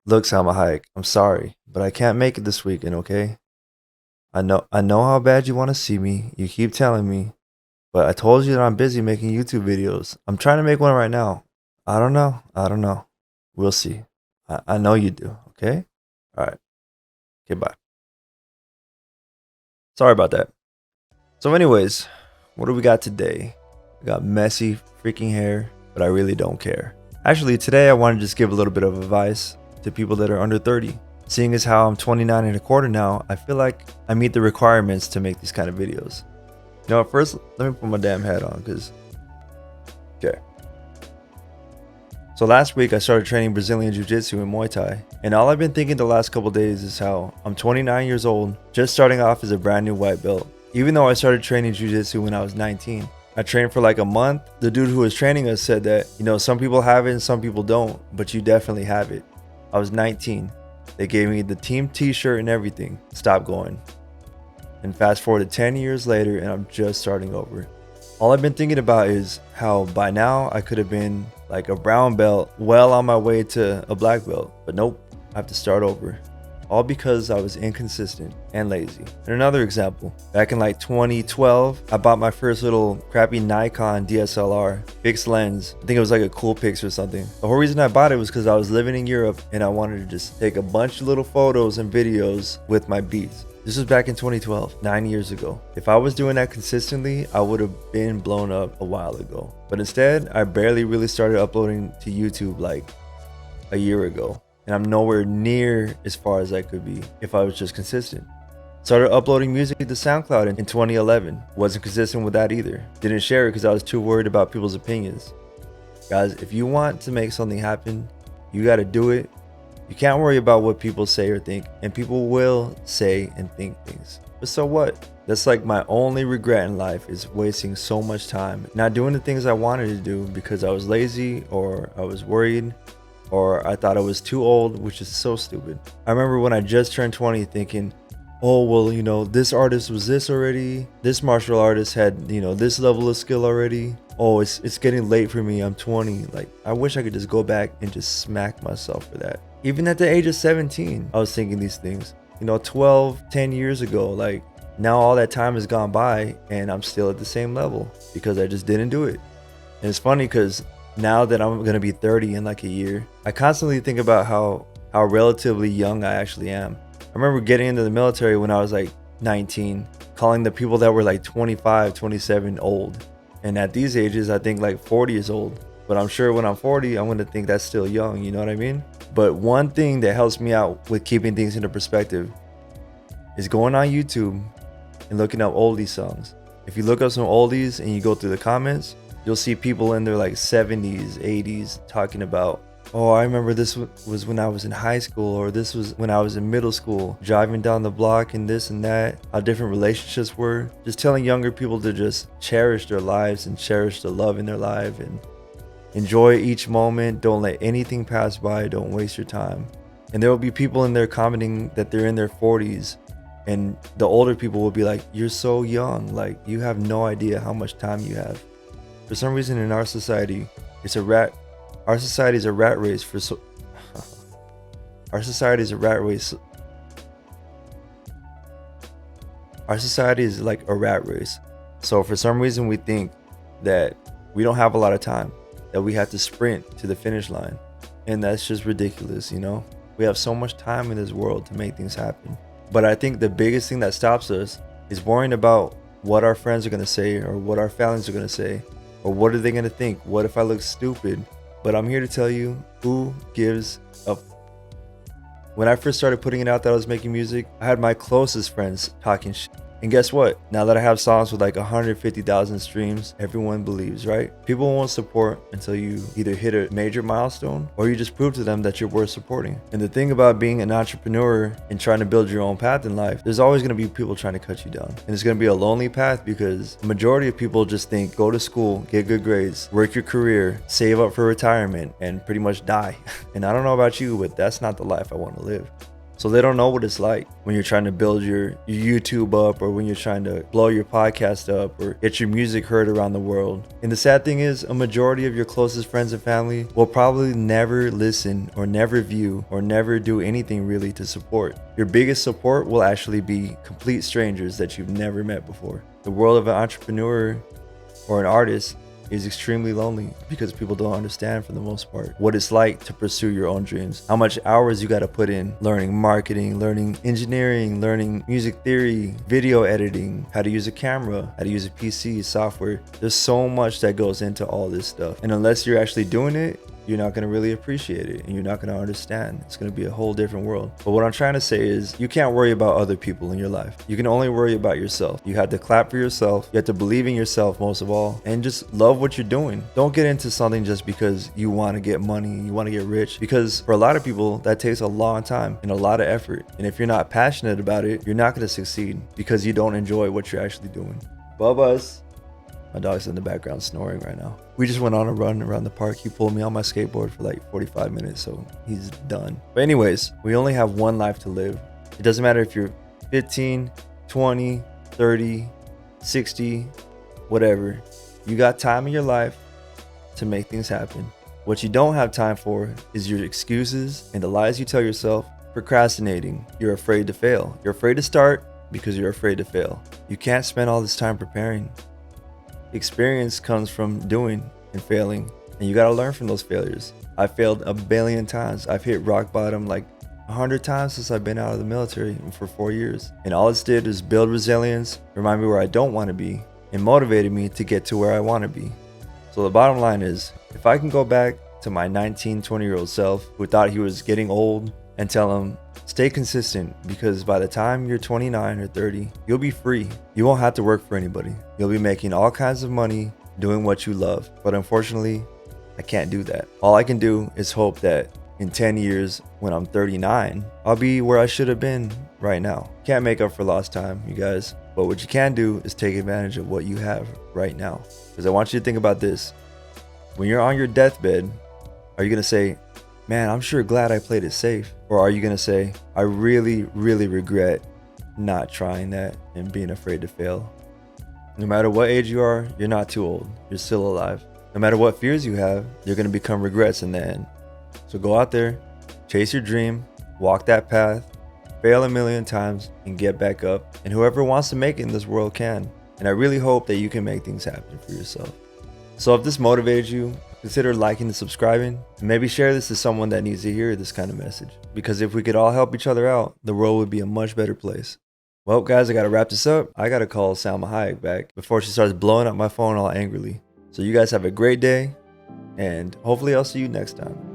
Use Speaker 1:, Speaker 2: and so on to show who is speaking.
Speaker 1: Look, Salma Hayek, I'm sorry, but I can't make it this weekend, okay? I know how bad you want to see me. You keep telling me, but I told you that I'm busy making YouTube videos. I'm trying to make one right now. I don't know. We'll see. I know you do, okay? All right. Okay, bye. Sorry about that. So, anyways, what do we got today? We got messy freaking hair, but I really don't care. Actually, today I want to just give a little bit of advice to people that are under 30. Seeing as how I'm 29 and a quarter now, I feel like I meet the requirements to make these kind of videos. You know, first, let me put my damn hat on, because, okay. So last week I started training Brazilian Jiu-Jitsu and Muay Thai, and all I've been thinking the last couple days is how I'm 29 years old, just starting off as a brand new white belt. Even though I started training Jiu-Jitsu when I was 19. I trained for like a month. The dude who was training us said that, some people have it and some people don't, but you definitely have it. I was 19. They gave me the team t-shirt and everything. Stop going. And fast forward to 10 years later and I'm just starting over. All I've been thinking about is how by now I could have been like a brown belt, well on my way to a black belt. But nope, I have to start over. All because I was inconsistent and lazy. And another example, back in like 2012, I bought my first little crappy Nikon DSLR fixed lens. I think it was like a Coolpix or something. The whole reason I bought it was because I was living in Europe and I wanted to just take a bunch of little photos and videos with my beats. This was back in 2012, 9 years ago. If I was doing that consistently, I would have been blown up a while ago. But instead, I barely really started uploading to YouTube like a year ago. And I'm nowhere near as far as I could be if I was just consistent. Started uploading music to SoundCloud in 2011. Wasn't consistent with that either. Didn't share it because I was too worried about people's opinions. Guys, if you want to make something happen, you gotta do it. You can't worry about what people say or think, and people will say and think things. But so what? That's like my only regret in life, is wasting so much time not doing the things I wanted to do because I was lazy or I was worried or I thought I was too old, which is so stupid. I remember when I just turned 20 thinking, oh, well, this artist was this already. This martial artist had, this level of skill already. Oh, it's getting late for me. I'm 20. Like, I wish I could just go back and just smack myself for that. Even at the age of 17, I was thinking these things. 10 years ago, like, now all that time has gone by and I'm still at the same level because I just didn't do it. And it's funny because now that I'm gonna be 30 in like a year, I constantly think about how relatively young I actually am. I remember getting into the military when I was like 19, calling the people that were like 25, 27 old. And at these ages, I think like 40 is old. But I'm sure when I'm 40, I'm gonna think that's still young, you know what I mean? But one thing that helps me out with keeping things into perspective is going on YouTube and looking up oldie songs. If you look up some oldies and you go through the comments, you'll see people in their like 70s, 80s talking about, oh, I remember this was when I was in high school, or this was when I was in middle school, driving down the block and this and that, how different relationships were. Just telling younger people to just cherish their lives and cherish the love in their life and enjoy each moment. Don't let anything pass by. Don't waste your time. And there will be people in there commenting that they're in their 40s, and the older people will be like, you're so young. Like, you have no idea how much time you have. For some reason in our society, our society is a rat race our society is a rat race. Our society is like a rat race. So for some reason we think that we don't have a lot of time, that we have to sprint to the finish line. And that's just ridiculous, We have so much time in this world to make things happen. But I think the biggest thing that stops us is worrying about what our friends are gonna say or what our families are gonna say. Or what are they gonna think? What if I look stupid? But I'm here to tell you, who gives a When I first started putting it out that I was making music, I had my closest friends talking shit. And guess what? Now that I have songs with like 150,000 streams, everyone believes, right? People won't support until you either hit a major milestone or you just prove to them that you're worth supporting. And the thing about being an entrepreneur and trying to build your own path in life, there's always going to be people trying to cut you down. And it's going to be a lonely path because the majority of people just think, go to school, get good grades, work your career, save up for retirement, and pretty much die. And I don't know about you, but that's not the life I want to live. So they don't know what it's like when you're trying to build your YouTube up, or when you're trying to blow your podcast up, or get your music heard around the world. And the sad thing is, a majority of your closest friends and family will probably never listen or never view or never do anything really to support. Your biggest support will actually be complete strangers that you've never met before. The world of an entrepreneur or an artist is extremely lonely because people don't understand, for the most part, what it's like to pursue your own dreams. How much hours you got to put in learning marketing, learning engineering, learning music theory, video editing, how to use a camera, how to use a PC, software. There's so much that goes into all this stuff. And unless you're actually doing it, you're not going to really appreciate it, and you're not going to understand. It's going to be a whole different world. But what I'm trying to say is, you can't worry about other people in your life. You can only worry about yourself. You have to clap for yourself. You have to believe in yourself most of all, and just love what you're doing. Don't get into something just because you want to get money, you want to get rich, because for a lot of people that takes a long time and a lot of effort. And if you're not passionate about it, you're not going to succeed because you don't enjoy what you're actually doing. Bubba's. My dog's in the background snoring right now. We just went on a run around the park. He pulled me on my skateboard for like 45 minutes, so he's done. But anyways, we only have one life to live. It doesn't matter if you're 15, 20, 30, 60, whatever. You got time in your life to make things happen. What you don't have time for is your excuses and the lies you tell yourself. Procrastinating. You're afraid to fail. You're afraid to start because you're afraid to fail. You can't spend all this time preparing. Experience comes from doing and failing, and you got to learn from those failures. I failed a billion times. I've hit rock bottom like 100 times since I've been out of the military for 4 years. And all it's did is build resilience, remind me where I don't want to be, and motivated me to get to where I want to be. So the bottom line is, if I can go back to my 19, 20-year-old self who thought he was getting old, and tell him, stay consistent, because by the time you're 29 or 30, you'll be free. You won't have to work for anybody. You'll be making all kinds of money doing what you love. But unfortunately, I can't do that. All I can do is hope that in 10 years, when I'm 39, I'll be where I should have been right now. Can't make up for lost time, you guys. But what you can do is take advantage of what you have right now. Because I want you to think about this. When you're on your deathbed, are you going to say, man, I'm sure glad I played it safe? Or are you going to say, I really, really regret not trying that and being afraid to fail? No matter what age you are, you're not too old. You're still alive. No matter what fears you have, you're going to become regrets in the end. So go out there, chase your dream, walk that path, fail a million times, and get back up. And whoever wants to make it in this world can. And I really hope that you can make things happen for yourself. So if this motivated you, consider liking and subscribing, and maybe share this to someone that needs to hear this kind of message. Because if we could all help each other out, the world would be a much better place. Well, guys, I gotta wrap this up. I gotta call Salma Hayek back before she starts blowing up my phone all angrily. So you guys have a great day, and hopefully I'll see you next time.